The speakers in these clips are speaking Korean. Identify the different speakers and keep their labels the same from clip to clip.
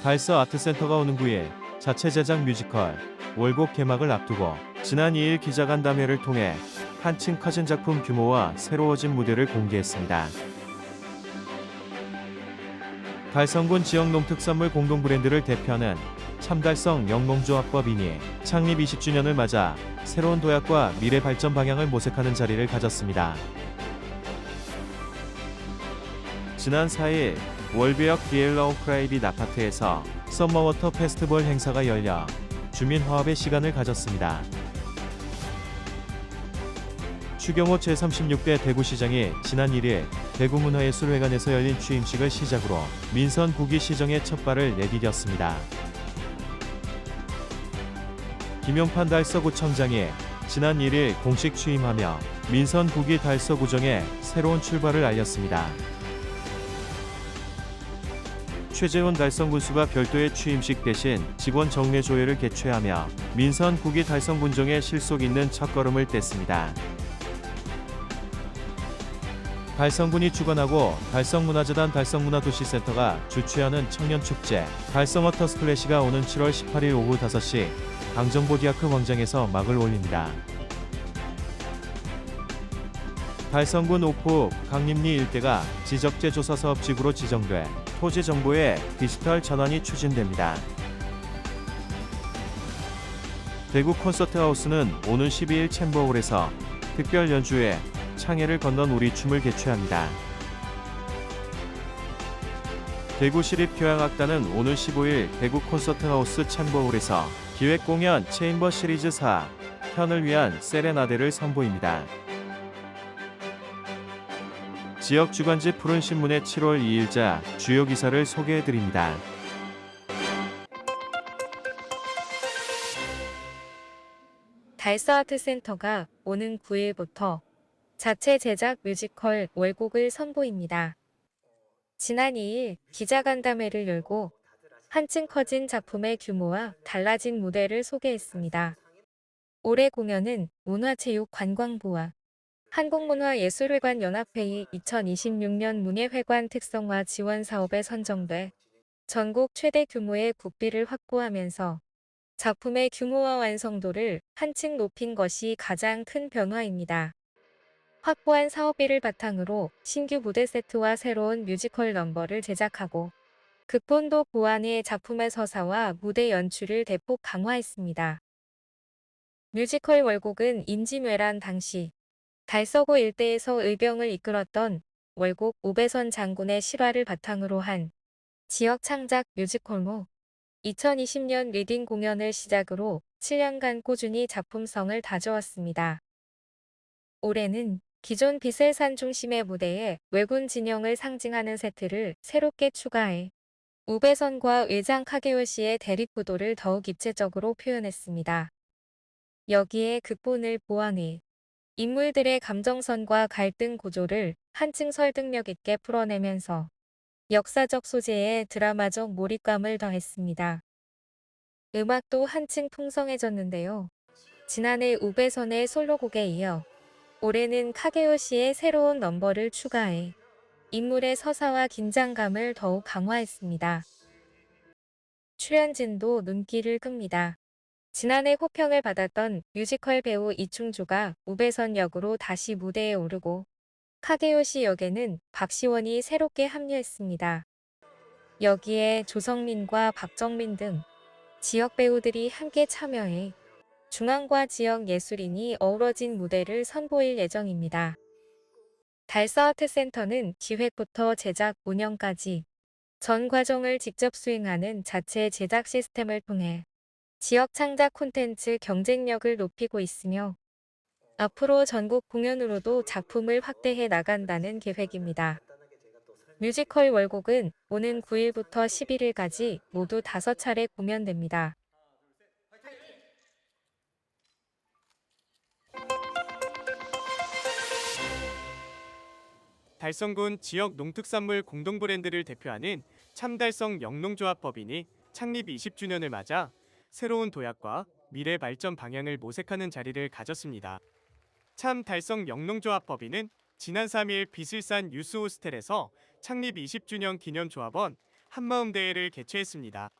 Speaker 1: 달서 아트센터가 오는 9일 자체 제작 뮤지컬 월곡 개막을 앞두고 지난 2일 기자간담회를 통해 한층 커진 작품 규모와 새로워진 무대를 공개했습니다. 달성군 지역 농특산물 공동 브랜드를 대표하는 참달성 영농조합법인이 창립 20주년을 맞아 새로운 도약과 미래 발전 방향을 모색하는 자리를 가졌습니다. 지난 4일 월배역 비엘라오 프라이빗 아파트에서 썸머워터 페스티벌 행사가 열려 주민 화합의 시간을 가졌습니다. 추경호 제36대 대구시장이 지난 1일 대구문화예술회관에서 열린 취임식을 시작으로 민선 9기 시정의 첫 발을 내디뎠습니다. 김용판 달서구청장이 지난 1일 공식 취임하며 민선 9기 달서구정의 새로운 출발을 알렸습니다. 최재훈 달성군수가 별도의 취임식 대신 직원 정례 조회를 개최하며 민선 9기 달성군정에 실속 있는 첫걸음을 뗐습니다. 달성군이 주관하고 달성문화재단 달성문화도시센터가 주최하는 청년축제 달성워터 스플래시가 오는 7월 18일 오후 5시 강정보디아크 광장에서 막을 올립니다. 달성군 옥포 강림리 일대가 지적재 조사 사업 지구로 지정돼 토지 정보의 디지털 전환이 추진됩니다. 대구 콘서트하우스는 오는 12일 챔버홀에서 특별 연주회 창해를 건넌 우리 춤을 개최합니다. 대구시립교향악단은 오늘 15일 대구 콘서트하우스 챔버홀에서 기획공연 체인버 시리즈 4 현을 위한 세레나데를 선보입니다. 지역 주간지 푸른신문의 7월 2일자 주요 기사를 소개해드립니다.
Speaker 2: 달서아트센터가 오는 9일부터 자체 제작 뮤지컬 월곡을 선보입니다. 지난 2일 기자간담회를 열고 한층 커진 작품의 규모와 달라진 무대를 소개했습니다. 올해 공연은 문화체육관광부와 한국문화예술회관 연합회의 2026년 문예회관 특성화 지원 사업에 선정돼 전국 최대 규모의 국비를 확보하면서 작품의 규모와 완성도를 한층 높인 것이 가장 큰 변화입니다. 확보한 사업비를 바탕으로 신규 무대 세트와 새로운 뮤지컬 넘버를 제작하고 극본도 보완해 작품의 서사와 무대 연출을 대폭 강화했습니다. 뮤지컬 월곡은 임진왜란 당시 달서구 일대에서 의병을 이끌었던 월곡 오배선 장군의 실화를 바탕으로 한 지역 창작 뮤지컬로 2020년 리딩 공연을 시작으로 7년간 꾸준히 작품성을 다져왔습니다. 올해는 기존 비셀산 중심의 무대에 왜군 진영을 상징하는 세트를 새롭게 추가해 우배선과 의장 카게요시의 대립구도를 더욱 입체적으로 표현했습니다. 여기에 극본을 보완해 인물들의 감정선과 갈등 구조를 한층 설득력 있게 풀어내면서 역사적 소재에 드라마적 몰입감을 더했습니다. 음악도 한층 풍성해졌는데요. 지난해 우배선의 솔로곡에 이어 올해는 카게요시의 새로운 넘버를 추가해 인물의 서사와 긴장감을 더욱 강화했습니다. 출연진도 눈길을 끕니다. 지난해 호평을 받았던 뮤지컬 배우 이충주가 우배선 역으로 다시 무대에 오르고 카게요시 역에는 박시원이 새롭게 합류했습니다. 여기에 조성민과 박정민 등 지역 배우들이 함께 참여해 중앙과 지역 예술인이 어우러진 무대를 선보일 예정입니다. 달서아트센터는 기획부터 제작, 운영까지 전 과정을 직접 수행하는 자체 제작 시스템을 통해 지역 창작 콘텐츠 경쟁력을 높이고 있으며 앞으로 전국 공연으로도 작품을 확대해 나간다는 계획입니다. 뮤지컬 월곡은 오는 9일부터 11일까지 모두 5차례 공연됩니다.
Speaker 3: 달성군 지역 농특산물 공동 브랜드를 대표하는 참달성 영농조합법인이 창립 20주년을 맞아 새로운 도약과 미래 발전 방향을 모색하는 자리를 가졌습니다. 참달성 영농조합법인은 지난 3일 비슬산 유스호스텔에서 창립 20주년 기념 조합원 한마음 대회를 개최했습니다.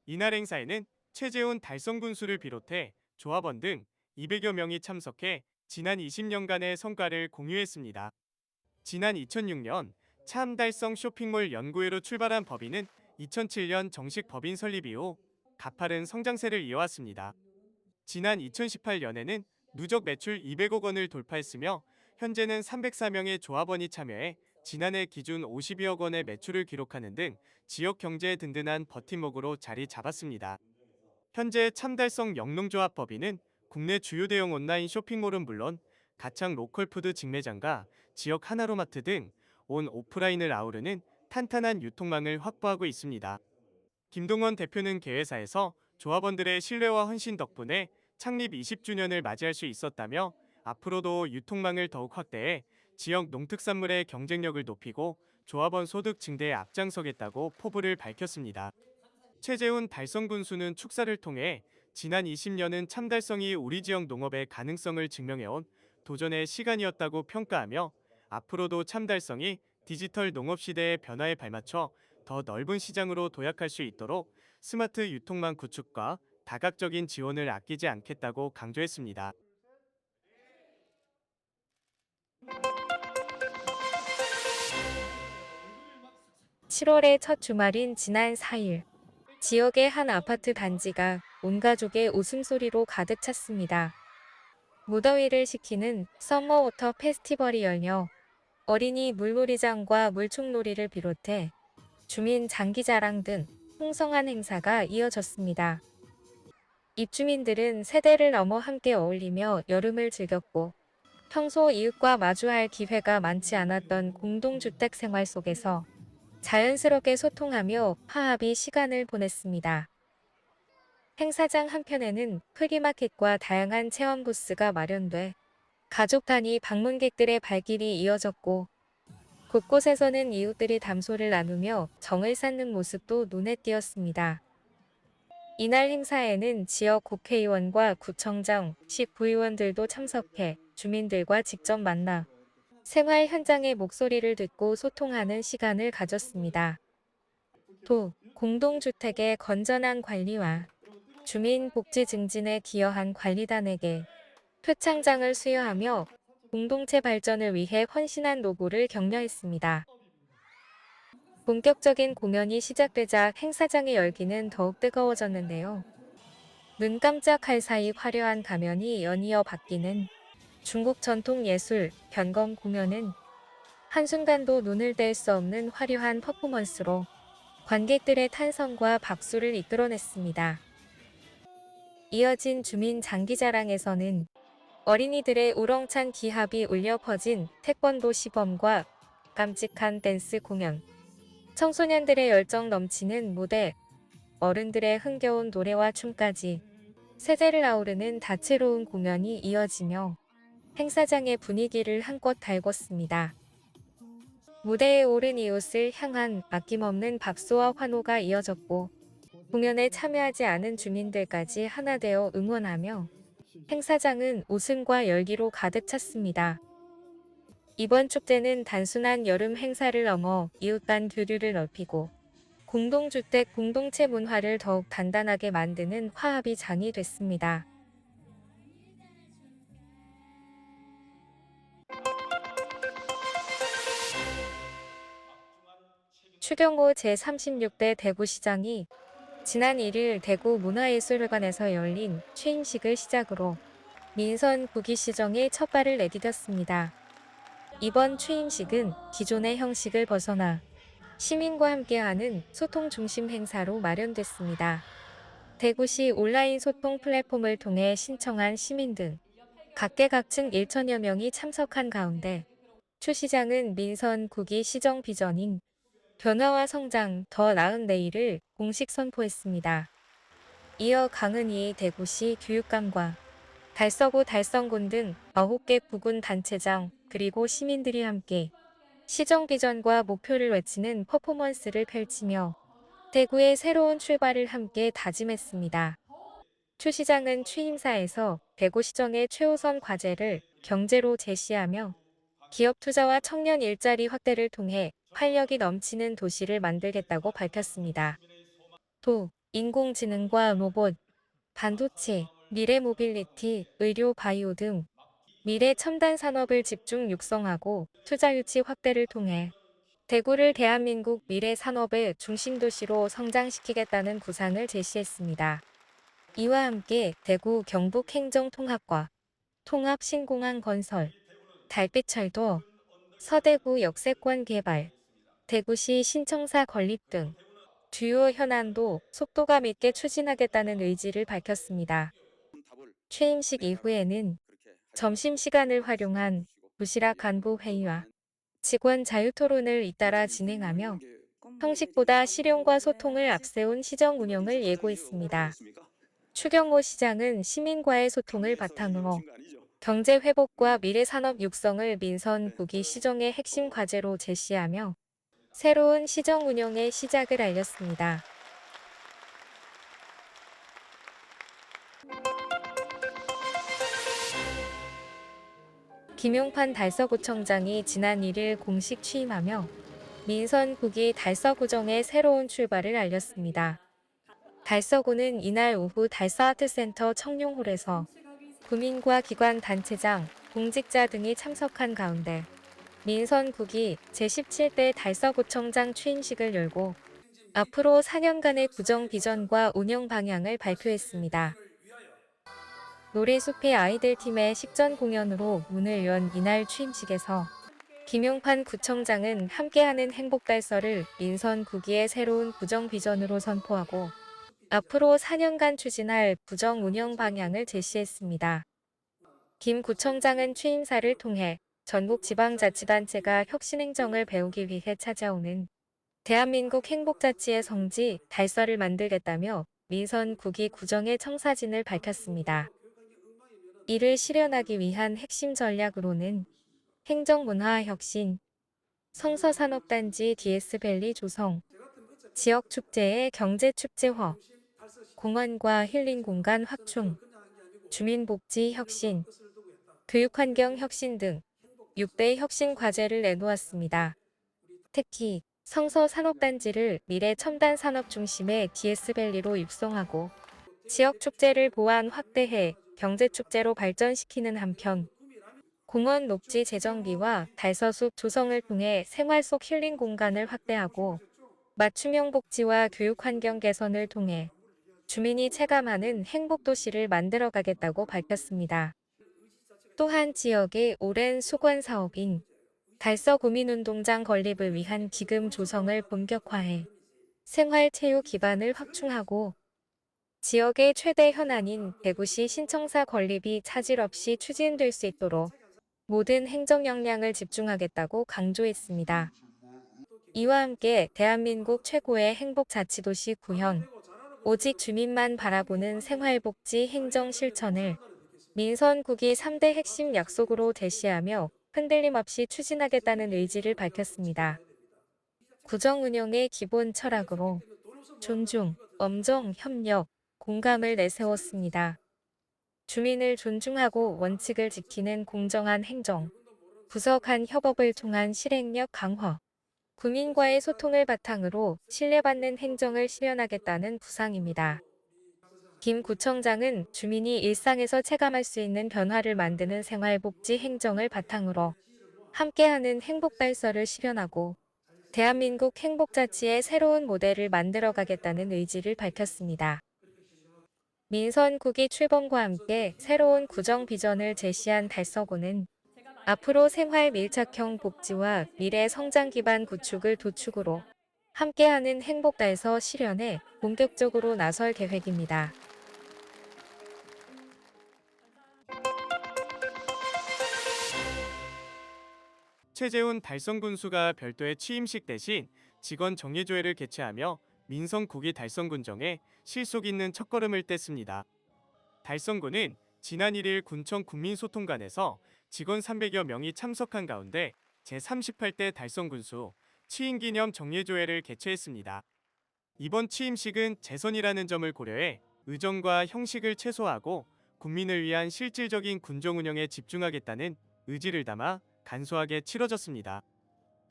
Speaker 3: 이날 행사에는 최재훈 달성군수를 비롯해 조합원 등 200여 명이 참석해 지난 20년간의 성과를 공유했습니다. 지난 2006년 참달성 쇼핑몰 연구회로 출발한 법인은 2007년 정식 법인 설립 이후 가파른 성장세를 이어왔습니다. 지난 2018년에는 누적 매출 200억 원을 돌파했으며 현재는 304명의 조합원이 참여해 지난해 기준 52억 원의 매출을 기록하는 등 지역 경제에 든든한 버팀목으로 자리 잡았습니다. 현재 참달성 영농조합법인은 국내 주요 대형 온라인 쇼핑몰은 물론 가창 로컬푸드 직매장과 지역 하나로마트 등 온 오프라인을 아우르는 탄탄한 유통망을 확보하고 있습니다. 김동원 대표는 개회사에서 조합원들의 신뢰와 헌신 덕분에 창립 20주년을 맞이할 수 있었다며 앞으로도 유통망을 더욱 확대해 지역 농특산물의 경쟁력을 높이고 조합원 소득 증대에 앞장서겠다고 포부를 밝혔습니다. 최재훈 달성군수는 축사를 통해 지난 20년은 참달성이 우리 지역 농업의 가능성을 증명해온 도전의 시간이었다고 평가하며 앞으로도 참달성이 디지털 농업 시대의 변화에 발맞춰 더 넓은 시장으로 도약할 수 있도록 스마트 유통망 구축과 다각적인 지원을 아끼지 않겠다고 강조했습니다.
Speaker 2: 7월의 첫 주말인 지난 4일, 지역의 한 아파트 단지가 온 가족의 웃음소리로 가득 찼습니다. 무더위를 식히는 썸머워터 페스티벌이 열려 어린이 물놀이장과 물총놀이를 비롯해 주민 장기자랑 등 풍성한 행사가 이어졌습니다. 입주민들은 세대를 넘어 함께 어울리며 여름을 즐겼고 평소 이웃과 마주할 기회가 많지 않았던 공동주택 생활 속에서 자연스럽게 소통하며 화합이 시간을 보냈습니다. 행사장 한편에는 프리마켓과 다양한 체험 부스가 마련돼 가족 단위 방문객들의 발길이 이어졌고 곳곳에서는 이웃들이 담소를 나누며 정을 쌓는 모습도 눈에 띄었습니다. 이날 행사에는 지역 국회의원과 구청장, 시 구의원들도 참석해 주민들과 직접 만나 생활 현장의 목소리를 듣고 소통하는 시간을 가졌습니다. 또 공동주택의 건전한 관리와 주민 복지 증진에 기여한 관리단에게 표창장을 수여하며 공동체 발전을 위해 헌신한 노고를 격려했습니다. 본격적인 공연이 시작되자 행사장의 열기는 더욱 뜨거워졌는데요. 눈 깜짝할 사이 화려한 가면이 연이어 바뀌는 중국 전통 예술 변검 공연은 한순간도 눈을 뗄 수 없는 화려한 퍼포먼스로 관객들의 탄성과 박수를 이끌어냈습니다. 이어진 주민 장기자랑에서는 어린이들의 우렁찬 기합이 울려 퍼진 태권도 시범과 깜찍한 댄스 공연, 청소년들의 열정 넘치는 무대, 어른들의 흥겨운 노래와 춤까지 세대를 아우르는 다채로운 공연이 이어지며 행사장의 분위기를 한껏 달궜습니다. 무대에 오른 이웃을 향한 아낌없는 박수와 환호가 이어졌고 공연에 참여하지 않은 주민들까지 하나 되어 응원하며 행사장은 웃음과 열기로 가득 찼습니다. 이번 축제는 단순한 여름 행사를 넘어 이웃 간 교류를 넓히고 공동주택 공동체 문화를 더욱 단단하게 만드는 화합의 장이 됐습니다. 추경호 제36대 대구시장이 지난 1일 대구 문화예술회관에서 열린 취임식을 시작으로 민선 9기 시정에 첫 발을 내디뎠습니다. 이번 취임식은 기존의 형식을 벗어나 시민과 함께하는 소통 중심 행사로 마련됐습니다. 대구시 온라인 소통 플랫폼을 통해 신청한 시민 등 각계각층 1천여 명이 참석한 가운데 추 시장은 민선 9기 시정 비전인 변화와 성장, 더 나은 내일을 공식 선포했습니다. 이어 강은희 대구시 교육감과 달서구 달성군 등 9개 부군 단체장 그리고 시민들이 함께 시정 비전과 목표를 외치는 퍼포먼스를 펼치며 대구의 새로운 출발을 함께 다짐했습니다. 추 시장은 취임사에서 대구시정의 최우선 과제를 경제로 제시하며 기업 투자와 청년 일자리 확대를 통해 활력이 넘치는 도시를 만들겠다고 밝혔습니다. 또 인공지능과 로봇, 반도체, 미래 모빌리티, 의료 바이오 등 미래 첨단 산업을 집중 육성하고 투자 유치 확대를 통해 대구를 대한민국 미래 산업의 중심 도시로 성장시키겠다는 구상을 제시했습니다. 이와 함께 대구 경북행정통합과 통합신공항 건설, 달빛철도, 서대구 역세권 개발, 대구시 신청사 건립 등 주요 현안도 속도감 있게 추진하겠다는 의지를 밝혔습니다. 취임식 이후에는 점심시간을 활용한 도시락 간부 회의와 직원 자유토론을 잇따라 진행하며 형식보다 실용과 소통을 앞세운 시정 운영을 예고했습니다. 추경호 시장은 시민과의 소통을 바탕으로 경제 회복과 미래 산업 육성을 민선 구기 시정의 핵심 과제로 제시하며 새로운 시정 운영의 시작을 알렸습니다. 김용판 달서구청장이 지난 1일 공식 취임하며 민선 구기 달서구정의 새로운 출발을 알렸습니다. 달서구는 이날 오후 달서아트센터 청룡홀에서 구민과 기관 단체장, 공직자 등이 참석한 가운데 민선 구기 제17대 달서구청장 취임식을 열고 앞으로 4년간의 구정 비전과 운영 방향을 발표했습니다. 노래숲의 아이들 팀의 식전 공연으로 문을 연 이날 취임식에서 김용판 구청장은 함께하는 행복달서를 민선 구기의 새로운 구정 비전으로 선포하고 앞으로 4년간 추진할 구정 운영 방향을 제시했습니다. 김 구청장은 취임사를 통해 전국 지방자치단체가 혁신행정을 배우기 위해 찾아오는 대한민국 행복자치의 성지 달서를 만들겠다며 민선 구기 구정의 청사진을 밝혔습니다. 이를 실현하기 위한 핵심 전략으로는 행정문화 혁신, 성서산업단지 DS밸리 조성, 지역축제의 경제축제화, 공원과 힐링공간 확충, 주민복지 혁신, 교육환경 혁신 등 6대 혁신 과제를 내놓았습니다. 특히 성서산업단지를 미래 첨단 산업 중심의 DS밸리로 육성하고 지역축제를 보완 확대해 경제축제로 발전시키는 한편 공원 녹지 재정비와 달서숲 조성을 통해 생활 속 힐링 공간을 확대하고 맞춤형 복지와 교육 환경 개선을 통해 주민이 체감하는 행복도시를 만들어가겠다고 밝혔습니다. 또한 지역의 오랜 수건 사업인 달서구민운동장 건립을 위한 기금 조성을 본격화해 생활체육 기반을 확충하고 지역의 최대 현안인 대구시 신청사 건립이 차질 없이 추진될 수 있도록 모든 행정 역량을 집중하겠다고 강조했습니다. 이와 함께 대한민국 최고의 행복자치도시 구현, 오직 주민만 바라보는 생활복지 행정 실천을 민선 구기 3대 핵심 약속으로 제시하며 흔들림 없이 추진하겠다는 의지를 밝혔습니다. 구정 운영의 기본 철학으로 존중, 엄정, 협력, 공감을 내세웠습니다. 주민을 존중하고 원칙을 지키는 공정한 행정, 부서 간 협업을 통한 실행력 강화, 구민과의 소통을 바탕으로 신뢰받는 행정을 실현하겠다는 구상입니다. 김 구청장은 주민이 일상에서 체감할 수 있는 변화를 만드는 생활복지 행정을 바탕으로 함께하는 행복달서를 실현하고 대한민국 행복자치의 새로운 모델을 만들어가겠다는 의지를 밝혔습니다. 민선 구기 출범과 함께 새로운 구정 비전을 제시한 달서구는 앞으로 생활 밀착형 복지와 미래 성장 기반 구축을 도축으로 함께하는 행복달서 실현에 본격적으로 나설 계획입니다.
Speaker 3: 최재훈 달성군수가 별도의 취임식 대신 직원 정예조회를 개최하며 민선 구기 달성군정에 실속 있는 첫걸음을 뗐습니다. 달성군은 지난 1일 군청 국민소통관에서 직원 300여 명이 참석한 가운데 제38대 달성군수 취임기념 정예조회를 개최했습니다. 이번 취임식은 재선이라는 점을 고려해 의정과 형식을 최소화하고 국민을 위한 실질적인 군정 운영에 집중하겠다는 의지를 담아 간소하게 치러졌습니다.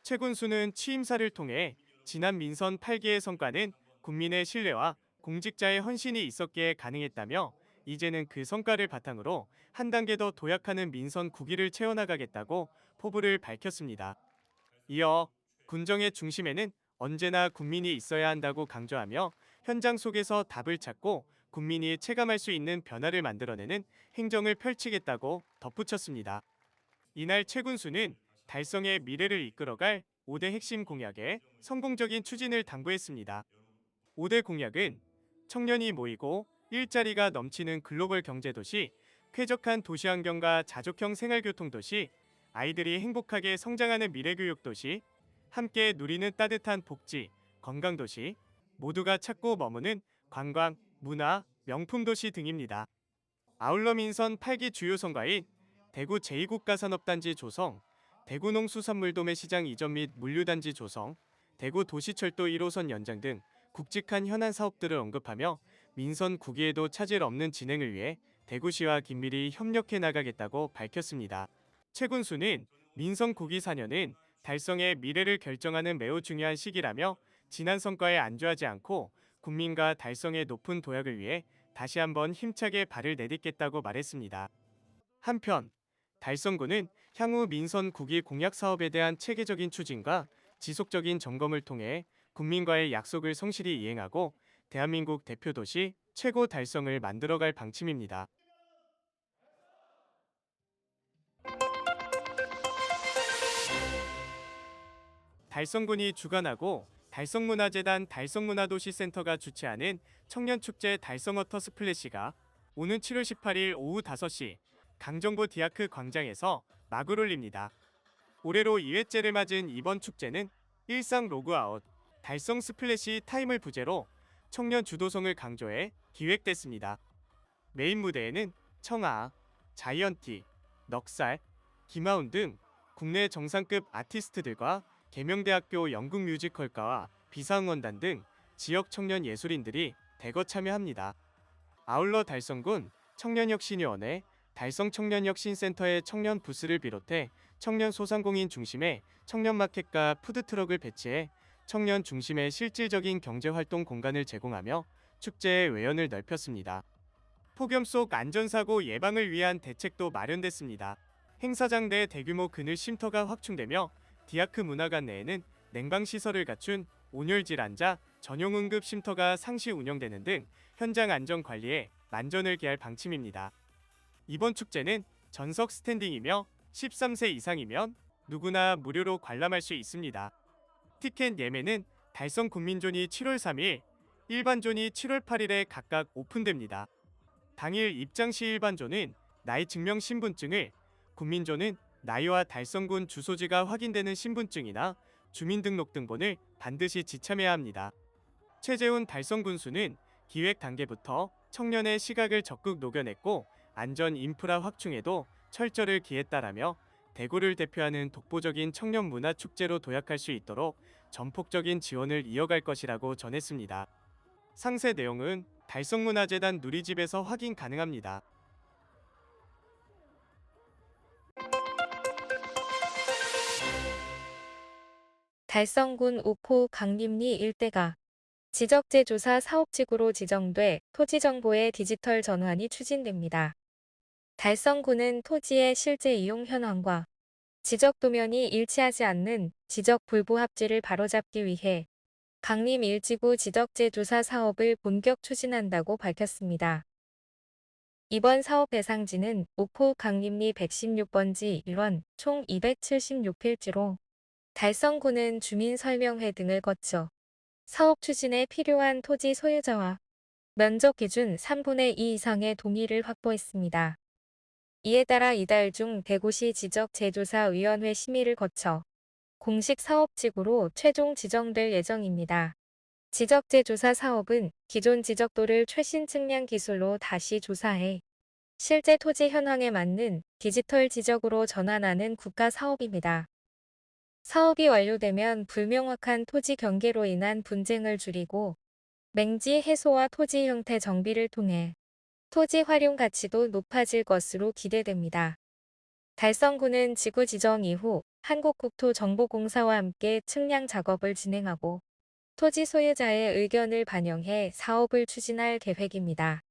Speaker 3: 최 군수는 취임사를 통해 지난 민선 8기의 성과는 국민의 신뢰와 공직자의 헌신이 있었기에 가능했다며 이제는 그 성과를 바탕으로 한 단계 더 도약하는 민선 9기를 채워나가겠다고 포부를 밝혔습니다. 이어 군정의 중심에는 언제나 국민이 있어야 한다고 강조하며 현장 속에서 답을 찾고 국민이 체감할 수 있는 변화를 만들어내는 행정을 펼치겠다고 덧붙였습니다. 이날 최 군수는 달성의 미래를 이끌어갈 5대 핵심 공약의 성공적인 추진을 당부했습니다. 5대 공약은 청년이 모이고 일자리가 넘치는 글로벌 경제도시, 쾌적한 도시환경과 자족형 생활교통도시, 아이들이 행복하게 성장하는 미래교육도시, 함께 누리는 따뜻한 복지, 건강도시, 모두가 찾고 머무는 관광, 문화, 명품도시 등입니다. 아울러 민선 8기 주요 성과인 대구 제2국가산업단지 조성, 대구 농수산물도매시장 이전 및 물류단지 조성, 대구 도시철도 1호선 연장 등 굵직한 현안 사업들을 언급하며 민선 9기에도 차질 없는 진행을 위해 대구시와 긴밀히 협력해 나가겠다고 밝혔습니다. 최 군수는 민선 9기 4년은 달성의 미래를 결정하는 매우 중요한 시기라며 지난 성과에 안주하지 않고 국민과 달성의 높은 도약을 위해 다시 한번 힘차게 발을 내딛겠다고 말했습니다. 한편 달성군은 향후 민선 9기 공약 사업에 대한 체계적인 추진과 지속적인 점검을 통해 국민과의 약속을 성실히 이행하고 대한민국 대표 도시 최고 달성을 만들어갈 방침입니다. 달성군이 주관하고 달성문화재단 달성문화도시센터가 주최하는 청년축제 달성워터 스플래시가 오는 7월 18일 오후 5시 강정보 디아크 광장에서 막을 올립니다. 올해로 2회째를 맞은 이번 축제는 일상 로그아웃, 달성 스플래시 타임을 부제로 청년 주도성을 강조해 기획됐습니다. 메인 무대에는 청아, 자이언티, 넉살, 김하운 등 국내 정상급 아티스트들과 계명대학교 연극 뮤지컬과와 비상응원단 등 지역 청년 예술인들이 대거 참여합니다. 아울러 달성군 청년혁신위원회, 달성청년혁신센터의 청년 부스를 비롯해 청년 소상공인 중심의 청년마켓과 푸드트럭을 배치해 청년 중심의 실질적인 경제활동 공간을 제공하며 축제의 외연을 넓혔습니다. 폭염 속 안전사고 예방을 위한 대책도 마련됐습니다. 행사장 내 대규모 그늘 쉼터가 확충되며 디아크 문화관 내에는 냉방시설을 갖춘 온열질 환자 전용 응급 쉼터가 상시 운영되는 등 현장 안전 관리에 만전을 기할 방침입니다. 이번 축제는 전석 스탠딩이며 13세 이상이면 누구나 무료로 관람할 수 있습니다. 티켓 예매는 달성 국민존이 7월 3일, 일반존이 7월 8일에 각각 오픈됩니다. 당일 입장 시 일반존은 나이 증명 신분증을, 국민존은 나이와 달성군 주소지가 확인되는 신분증이나 주민등록등본을 반드시 지참해야 합니다. 최재훈 달성군수는 기획 단계부터 청년의 시각을 적극 녹여냈고 안전 인프라 확충에도 철저를 기했다라며 대구를 대표하는 독보적인 청년 문화 축제로 도약할 수 있도록 전폭적인 지원을 이어갈 것이라고 전했습니다. 상세 내용은 달성문화재단 누리집에서 확인 가능합니다.
Speaker 2: 달성군 옥포 강림리 일대가 지적재조사 사업지구로 지정돼 토지정보의 디지털 전환이 추진됩니다. 달성군은 토지의 실제 이용 현황과 지적 도면이 일치하지 않는 지적 불부합지를 바로잡기 위해 강림 1지구 지적재조사 사업을 본격 추진한다고 밝혔습니다. 이번 사업 대상지는 옥포 강림리 116번지 1원 총 276필지로 달성군은 주민설명회 등을 거쳐 사업 추진에 필요한 토지 소유자와 면적 기준 3분의 2 이상의 동의를 확보했습니다. 이에 따라 이달 중 대구시 지적재조사위원회 심의를 거쳐 공식 사업지구로 최종 지정될 예정입니다. 지적재조사 사업은 기존 지적도를 최신 측량 기술로 다시 조사해 실제 토지 현황에 맞는 디지털 지적으로 전환하는 국가 사업입니다. 사업이 완료되면 불명확한 토지 경계로 인한 분쟁을 줄이고 맹지 해소와 토지 형태 정비를 통해 토지 활용 가치도 높아질 것으로 기대됩니다. 달성군은 지구 지정 이후 한국국토정보공사와 함께 측량 작업을 진행하고 토지 소유자의 의견을 반영해 사업을 추진할 계획입니다.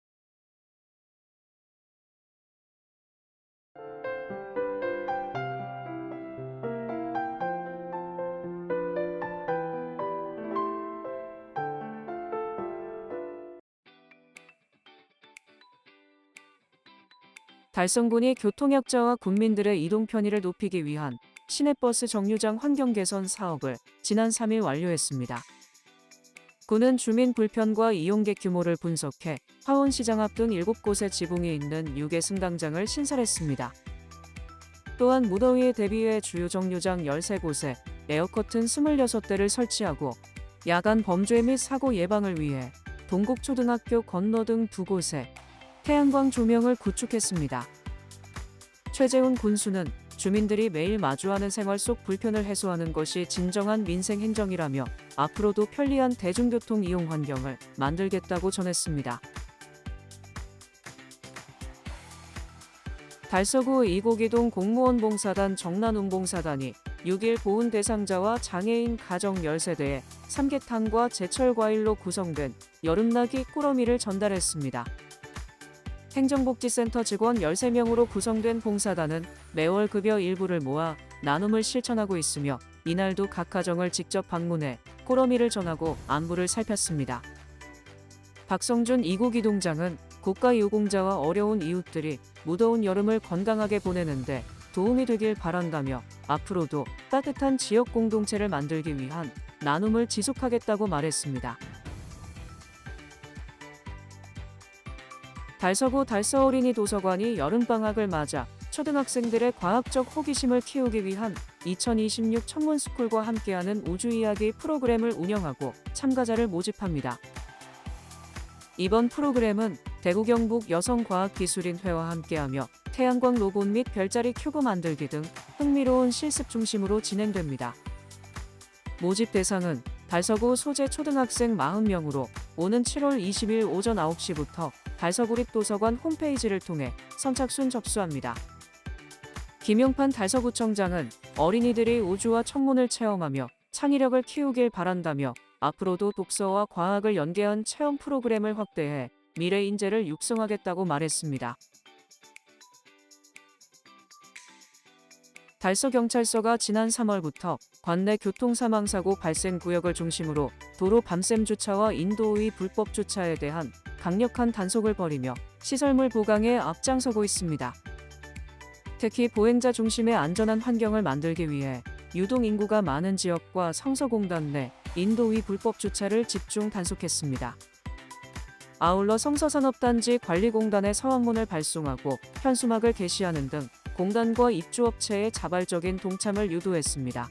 Speaker 4: 달성군이 교통약자와 국민들의 이동 편의를 높이기 위한 시내버스 정류장 환경 개선 사업을 지난 3일 완료했습니다. 군은 주민 불편과 이용객 규모를 분석해 화원시장 앞 등 7곳의 지붕이 있는 6개 승강장을 신설했습니다. 또한 무더위에 대비해 주요 정류장 13곳에 에어커튼 26대를 설치하고 야간 범죄 및 사고 예방을 위해 동국초등학교 건너등 2곳에 태양광 조명을 구축했습니다. 최재훈 군수는 주민들이 매일 마주하는 생활 속 불편을 해소하는 것이 진정한 민생 행정이라며 앞으로도 편리한 대중교통 이용 환경을 만들겠다고 전했습니다. 달서구 이곡이동 공무원 봉사단 정난운봉사단이 6일 보훈 대상자와 장애인 가정 10세대에 삼계탕과 제철 과일로 구성된 여름나기 꾸러미를 전달했습니다. 행정복지센터 직원 13명으로 구성된 봉사단은 매월 급여 일부를 모아 나눔을 실천하고 있으며 이날도 각 가정을 직접 방문해 꾸러미를 전하고 안부를 살폈습니다. 박성준 이곡이동장은 국가유공자와 어려운 이웃들이 무더운 여름을 건강하게 보내는데 도움이 되길 바란다며 앞으로도 따뜻한 지역 공동체를 만들기 위한 나눔을 지속하겠다고 말했습니다. 달서구 달서어린이 도서관이 여름방학을 맞아 초등학생들의 과학적 호기심을 키우기 위한 2026 천문스쿨과 함께하는 우주이야기 프로그램을 운영하고 참가자를 모집합니다. 이번 프로그램은 대구 경북 여성과학기술인회와 함께하며 태양광 로봇 및 별자리 큐브 만들기 등 흥미로운 실습 중심으로 진행됩니다. 모집 대상은 달서구 소재 초등학생 40명으로 오는 7월 20일 오전 9시부터 달서구립도서관 홈페이지를 통해 선착순 접수합니다. 김용판 달서구청장은 어린이들이 우주와 천문을 체험하며 창의력을 키우길 바란다며 앞으로도 독서와 과학을 연계한 체험 프로그램을 확대해 미래 인재를 육성하겠다고 말했습니다. 달서경찰서가 지난 3월부터 관내 교통사망사고 발생 구역을 중심으로 도로 밤샘 주차와 인도의 불법 주차에 대한 강력한 단속을 벌이며 시설물 보강에 앞장서고 있습니다. 특히 보행자 중심의 안전한 환경을 만들기 위해 유동 인구가 많은 지역과 성서공단 내 인도의 불법 주차를 집중 단속했습니다. 아울러 성서산업단지 관리공단의 서원문을 발송하고 현수막을 게시하는 등 공단과 입주업체의 자발적인 동참을 유도했습니다.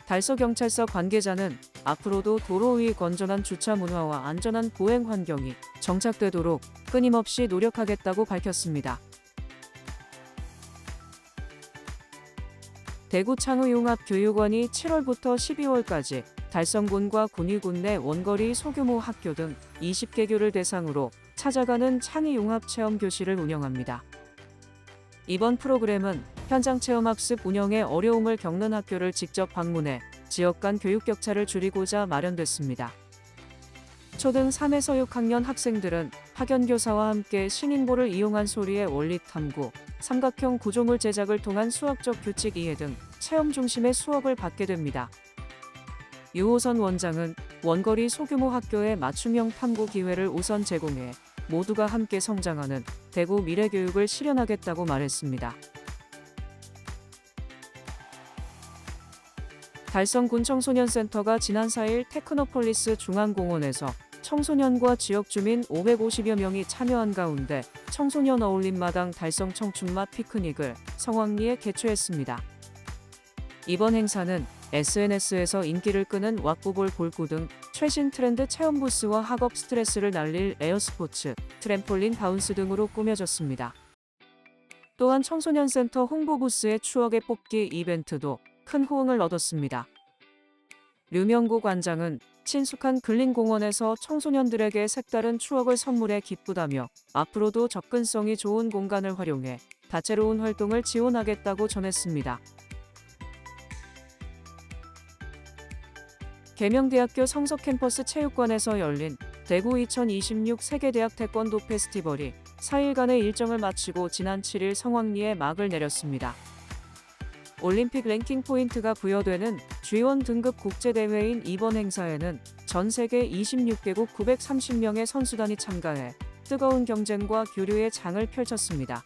Speaker 4: 달서경찰서 관계자는 앞으로도 도로 위 건전한 주차 문화와 안전한 보행 환경이 정착되도록 끊임없이 노력하겠다고 밝혔습니다. 대구 창의융합교육원이 7월부터 12월까지 달성군과 군위군 내 원거리 소규모 학교 등 20개교를 대상으로 찾아가는 창의융합체험교실을 운영합니다. 이번 프로그램은 현장체험학습 운영에 어려움을 겪는 학교를 직접 방문해 지역 간 교육 격차를 줄이고자 마련됐습니다. 초등 3에서 6학년 학생들은 학연교사와 함께 신인보를 이용한 소리의 원리 탐구, 삼각형 구조물 제작을 통한 수학적 규칙 이해 등 체험 중심의 수업을 받게 됩니다. 유호선 원장은 원거리 소규모 학교의 맞춤형 탐구 기회를 우선 제공해 모두가 함께 성장하는 대구 미래교육을 실현하겠다고 말했습니다. 달성군 청소년센터가 지난 4일 테크노폴리스 중앙공원에서 청소년과 지역 주민 550여 명이 참여한 가운데 청소년 어울림마당 달성 청춘맛 피크닉을 성황리에 개최했습니다. 이번 행사는 SNS에서 인기를 끄는 왁구볼 볼구 등 최신 트렌드 체험 부스와 학업 스트레스를 날릴 에어스포츠, 트램폴린 바운스 등으로 꾸며졌습니다. 또한 청소년센터 홍보 부스의 추억의 뽑기 이벤트도 큰 호응을 얻었습니다. 류명구 관장은 친숙한 근린공원에서 청소년들에게 색다른 추억을 선물해 기쁘다며 앞으로도 접근성이 좋은 공간을 활용해 다채로운 활동을 지원하겠다고 전했습니다. 계명대학교 성서캠퍼스 체육관에서 열린 대구 2026 세계대학 태권도 페스티벌이 4일간의 일정을 마치고 지난 7일 성황리에 막을 내렸습니다. 올림픽 랭킹 포인트가 부여되는 G1 등급 국제대회인 이번 행사에는 전 세계 26개국 930명의 선수단이 참가해 뜨거운 경쟁과 교류의 장을 펼쳤습니다.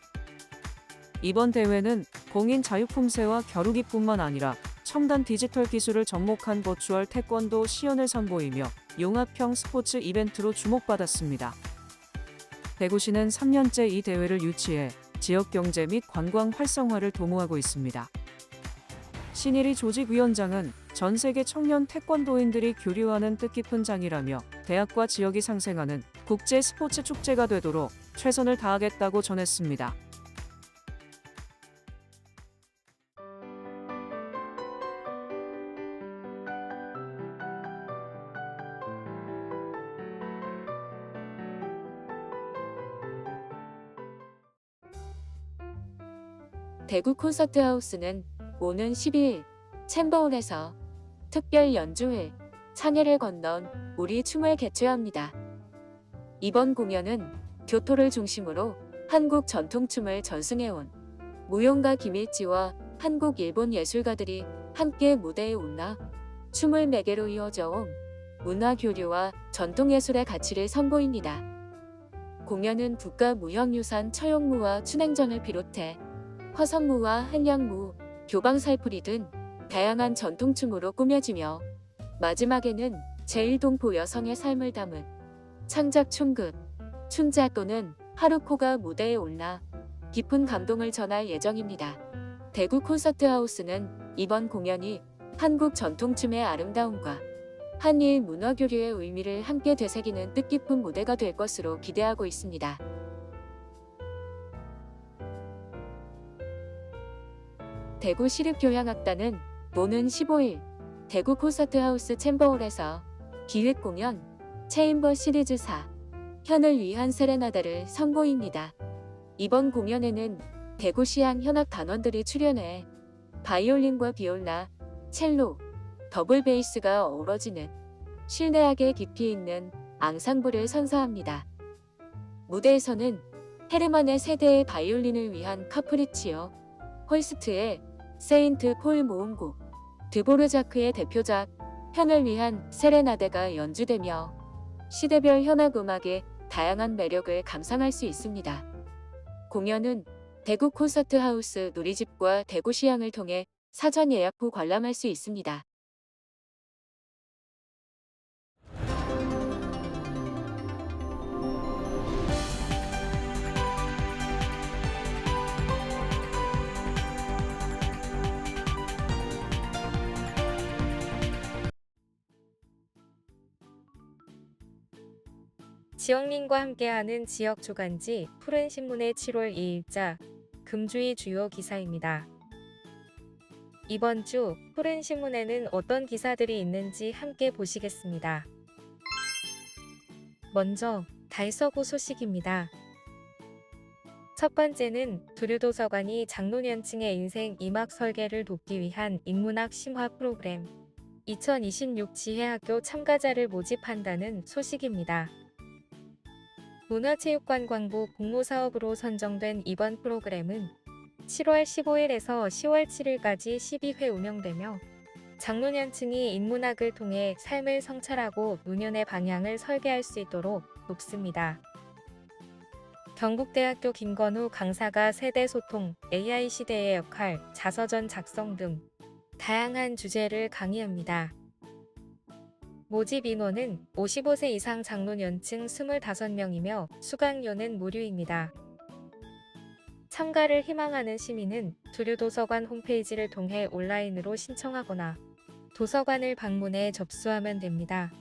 Speaker 4: 이번 대회는 공인 자유품새와 겨루기뿐만 아니라 첨단 디지털 기술을 접목한 버추얼 태권도 시연을 선보이며 융합형 스포츠 이벤트로 주목받았습니다. 대구시는 3년째 이 대회를 유치해 지역 경제 및 관광 활성화를 도모하고 있습니다. 신일희 조직위원장은 전 세계 청년 태권도인들이 교류하는 뜻깊은 장이라며 대학과 지역이 상생하는 국제 스포츠 축제가 되도록 최선을 다하겠다고 전했습니다.
Speaker 5: 대구 콘서트하우스는 오는 12일 챔버홀에서 특별 연주회 창해를 건넌 우리 춤을 개최합니다. 이번 공연은 교토를 중심으로 한국 전통춤을 전승해온 무용가 김일지와 한국 일본 예술가들이 함께 무대에 올라 춤을 매개로 이어져온 문화 교류와 전통예술의 가치를 선보입니다. 공연은 국가무형유산 처용무와 춘행전을 비롯해 화성무와 한량무, 교방살풀이 등 다양한 전통춤으로 꾸며지며 마지막에는 제1동포 여성의 삶을 담은 창작 춤극, 춘자 또는 하루코가 무대에 올라 깊은 감동을 전할 예정입니다. 대구 콘서트하우스는 이번 공연이 한국 전통춤의 아름다움과 한일 문화교류의 의미를 함께 되새기는 뜻깊은 무대가 될 것으로 기대하고 있습니다. 대구시립교향악단은 오는 15일 대구 콘서트하우스 챔버홀에서 기획공연 체인버 시리즈 4 현을 위한 세레나다를 선보입니다. 이번 공연에는 대구시향 현악 단원들이 출연해 바이올린과 비올라, 첼로, 더블 베이스가 어우러지는 실내악의 깊이 있는 앙상블을 선사합니다. 무대에서는 헤르만의 세대의 바이올린을 위한 카프리치오, 홀스트의 세인트 폴 모음곡, 드보르자크의 대표작 현을 위한 세레나데가 연주되며 시대별 현악 음악의 다양한 매력을 감상할 수 있습니다. 공연은 대구 콘서트하우스 누리집과 대구시향을 통해 사전 예약 후 관람할 수 있습니다.
Speaker 2: 지역민과 함께하는 지역 주간지 푸른 신문의 7월 2일자 금주의 주요 기사입니다. 이번 주 푸른 신문에는 어떤 기사들이 있는지 함께 보시겠습니다. 먼저 달서구 소식입니다. 첫 번째는 두류도서관이 장로년층의 인생 이막 설계를 돕기 위한 인문학 심화 프로그램 2026 지혜학교 참가자를 모집한다는 소식입니다. 문화체육관광부 공모사업으로 선정된 이번 프로그램은 7월 15일에서 10월 7일까지 12회 운영되며 장로년층이 인문학을 통해 삶을 성찰하고 노년의 방향을 설계할 수 있도록 돕습니다. 경북대학교 김건우 강사가 세대 소통, AI 시대의 역할, 자서전 작성 등 다양한 주제를 강의합니다. 모집 인원은 55세 이상 장로년층 25명이며 수강료는 무료입니다. 참가를 희망하는 시민은 두류도서관 홈페이지를 통해 온라인으로 신청하거나 도서관을 방문해 접수하면 됩니다.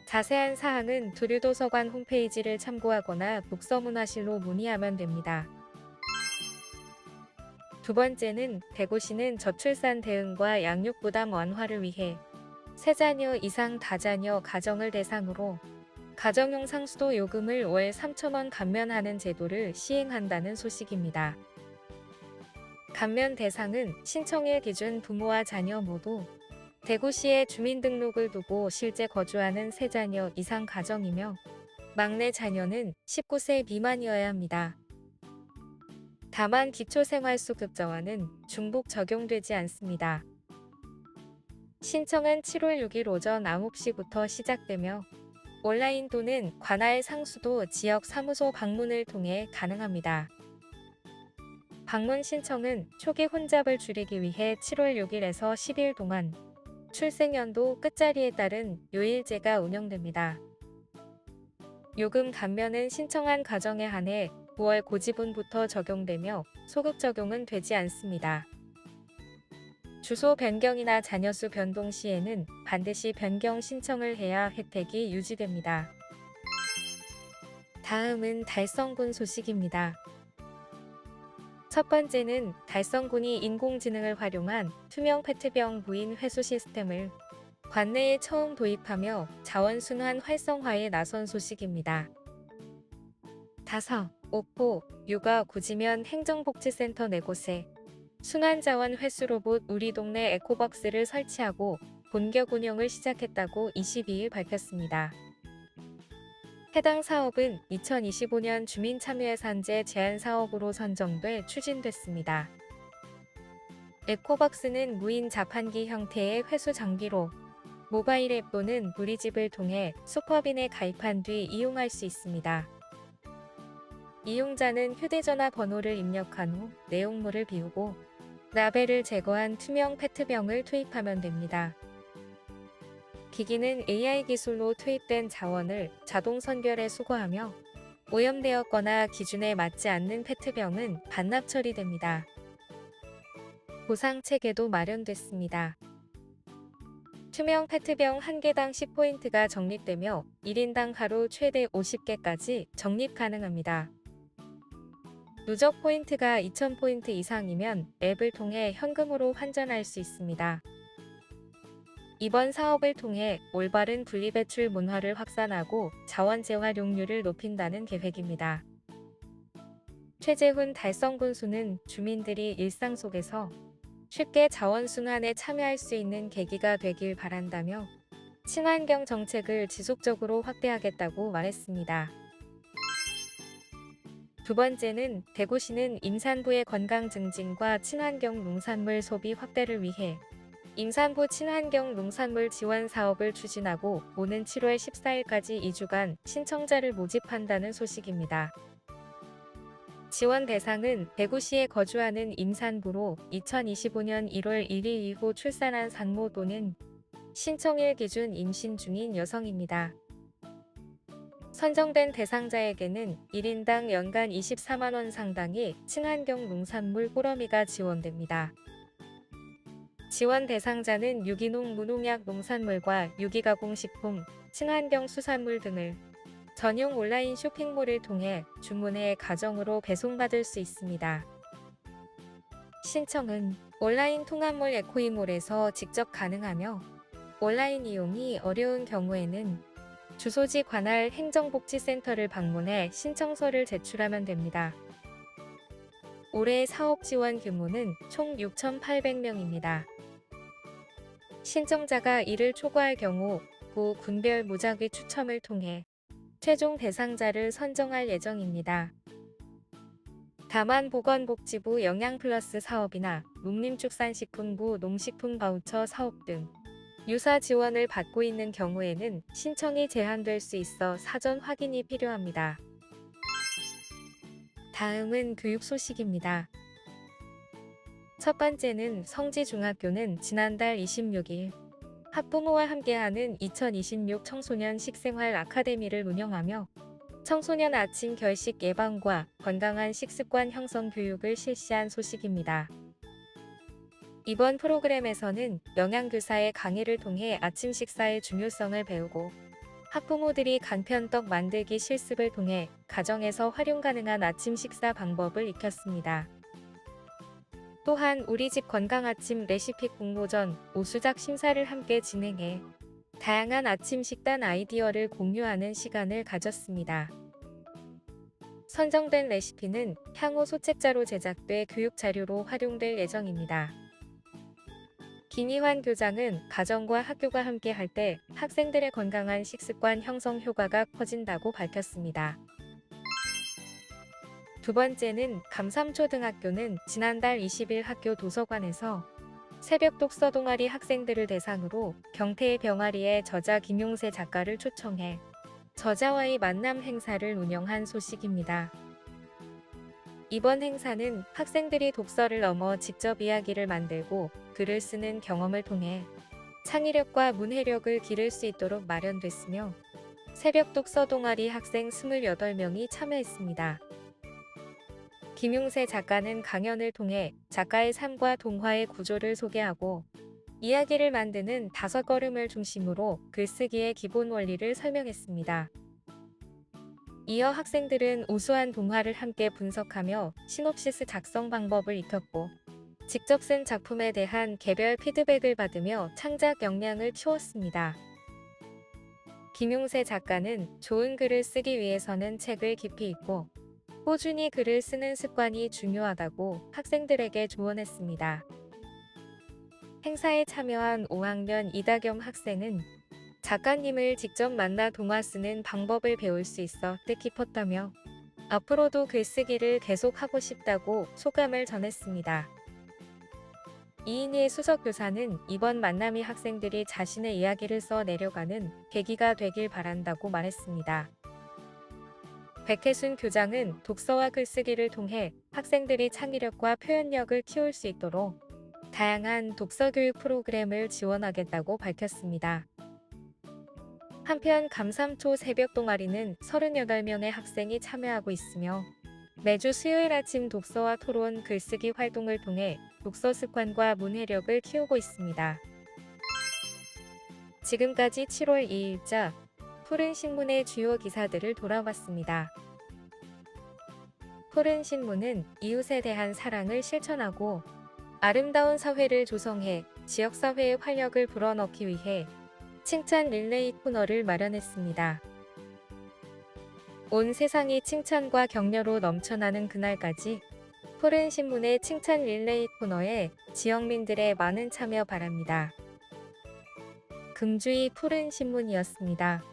Speaker 2: 자세한 사항은 두류도서관 홈페이지를 참고하거나 독서문화실로 문의하면 됩니다. 두 번째는 대구시는 저출산 대응과 양육부담 완화를 위해 3자녀 이상 다자녀 가정을 대상으로 가정용 상수도 요금을 월 3,000원 감면하는 제도를 시행한다는 소식입니다. 감면 대상은 신청일 기준 부모와 자녀 모두 대구시에 주민등록을 두고 실제 거주하는 세 자녀 이상 가정이며 막내 자녀는 19세 미만이어야 합니다. 다만 기초생활수급자와는 중복 적용되지 않습니다. 신청은 7월 6일 오전 9시부터 시작되며 온라인 또는 관할 상수도 지역 사무소 방문을 통해 가능합니다. 방문 신청은 초기 혼잡을 줄이기 위해 7월 6일에서 10일 동안 출생연도 끝자리에 따른 요일제가 운영됩니다. 요금 감면은 신청한 가정에 한해 9월 고지분부터 적용되며 소급 적용은 되지 않습니다. 주소 변경이나 자녀수 변동 시에는 반드시 변경 신청을 해야 혜택이 유지됩니다. 다음은 달성군 소식입니다. 첫 번째는 달성군이 인공지능을 활용한 투명 페트병 무인 회수 시스템을 관내에 처음 도입하며 자원순환 활성화에 나선 소식입니다. 다섯, 옥포, 육아 구지면 행정복지센터 4곳에 순환자원 회수 로봇 우리 동네 에코박스를 설치하고 본격 운영을 시작했다고 22일 밝혔습니다. 해당 사업은 2025년 주민참여예산제 제안사업으로 선정돼 추진됐습니다. 에코박스는 무인 자판기 형태의 회수 장비로 모바일 앱 또는 누리집을 통해 슈퍼빈에 가입한 뒤 이용할 수 있습니다. 이용자는 휴대전화 번호를 입력한 후 내용물을 비우고 라벨을 제거한 투명 페트병을 투입하면 됩니다. 기기는 AI 기술로 투입된 자원을 자동 선별해 수거하며 오염되었거나 기준에 맞지 않는 페트병은 반납 처리됩니다. 보상 체계도 마련됐습니다. 투명 페트병 1개당 10포인트가 적립되며 1인당 하루 최대 50개까지 적립 가능합니다. 누적 포인트가 2,000포인트 이상이면 앱을 통해 현금으로 환전할 수 있습니다. 이번 사업을 통해 올바른 분리배출 문화를 확산하고 자원 재활용률을 높인다는 계획입니다. 최재훈 달성군수는 주민들이 일상 속에서 쉽게 자원순환에 참여할 수 있는 계기가 되길 바란다며 친환경 정책을 지속적으로 확대하겠다고 말했습니다. 두 번째는 대구시는 임산부의 건강 증진과 친환경 농산물 소비 확대를 위해 임산부 친환경 농산물 지원 사업을 추진하고 오는 7월 14일까지 2주간 신청자를 모집한다는 소식입니다. 지원 대상은 대구시에 거주하는 임산부로 2025년 1월 1일 이후 출산한 산모 또는 신청일 기준 임신 중인 여성입니다. 선정된 대상자에게는 1인당 연간 24만 원 상당의 친환경 농산물 꾸러미가 지원됩니다. 지원 대상자는 유기농 무농약 농산물과 유기가공식품, 친환경 수산물 등을 전용 온라인 쇼핑몰을 통해 주문해 가정으로 배송받을 수 있습니다. 신청은 온라인 통합몰 에코이몰에서 직접 가능하며 온라인 이용이 어려운 경우에는 주소지 관할 행정복지센터를 방문해 신청서를 제출하면 됩니다. 올해 사업 지원 규모는 총 6,800명입니다. 신청자가 이를 초과할 경우 구 군별 무작위 추첨을 통해 최종 대상자를 선정할 예정입니다. 다만 보건복지부 영양플러스 사업이나 농림축산식품부 농식품 바우처 사업 등 유사 지원을 받고 있는 경우에는 신청이 제한될 수 있어 사전 확인이 필요합니다. 다음은 교육 소식입니다. 첫 번째는 성지중학교는 지난달 26일 학부모와 함께하는 2026 청소년 식생활 아카데미를 운영하며 청소년 아침 결식 예방과 건강한 식습관 형성 교육을 실시한 소식입니다. 이번 프로그램에서는 영양교사의 강의를 통해 아침 식사의 중요성을 배우고 학부모들이 간편떡 만들기 실습을 통해 가정에서 활용 가능한 아침 식사 방법을 익혔습니다. 또한 우리 집 건강 아침 레시피 공모전 오수작 심사를 함께 진행해 다양한 아침 식단 아이디어를 공유하는 시간을 가졌습니다. 선정된 레시피는 향후 소책자로 제작돼 교육 자료로 활용될 예정입니다. 김희환 교장은 가정과 학교가 함께 할 때 학생들의 건강한 식습관 형성 효과가 커진다고 밝혔습니다. 두 번째는 감삼초등학교는 지난달 20일 학교 도서관에서 새벽 독서 동아리 학생들을 대상으로 경태의 병아리의 저자 김용세 작가를 초청해 저자와의 만남 행사를 운영한 소식입니다. 이번 행사는 학생들이 독서를 넘어 직접 이야기를 만들고 글을 쓰는 경험을 통해 창의력과 문해력을 기를 수 있도록 마련됐으며 새벽 독서 동아리 학생 28명이 참여했습니다. 김용세 작가는 강연을 통해 작가의 삶과 동화의 구조를 소개하고 이야기를 만드는 5걸음을 중심으로 글쓰기의 기본 원리를 설명했습니다. 이어 학생들은 우수한 동화를 함께 분석하며 시놉시스 작성 방법을 익혔고 직접 쓴 작품에 대한 개별 피드백을 받으며 창작 역량을 키웠습니다. 김용세 작가는 좋은 글을 쓰기 위해서는 책을 깊이 읽고 꾸준히 글을 쓰는 습관이 중요하다고 학생들에게 조언했습니다. 행사에 참여한 5학년 이다겸 학생은 작가님을 직접 만나 동화 쓰는 방법을 배울 수 있어 뜻깊었다며 앞으로도 글쓰기를 계속하고 싶다고 소감을 전했습니다. 이인희 수석교사는 이번 만남이 학생들이 자신의 이야기를 써 내려가는 계기가 되길 바란다고 말했습니다. 백혜순 교장은 독서와 글쓰기를 통해 학생들이 창의력과 표현력을 키울 수 있도록 다양한 독서 교육 프로그램을 지원하겠다고 밝혔습니다. 한편 감삼초 새벽 동아리는 38명의 학생이 참여하고 있으며 매주 수요일 아침 독서와 토론, 글쓰기 활동을 통해 독서 습관과 문해력을 키우고 있습니다. 지금까지 7월 2일자 푸른신문의 주요 기사들을 돌아봤습니다. 푸른신문은 이웃에 대한 사랑을 실천하고 아름다운 사회를 조성해 지역사회의 활력을 불어넣기 위해 칭찬 릴레이 코너를 마련했습니다. 온 세상이 칭찬과 격려로 넘쳐나는 그날까지 푸른신문의 칭찬 릴레이 코너에 지역민들의 많은 참여 바랍니다. 금주의 푸른신문이었습니다.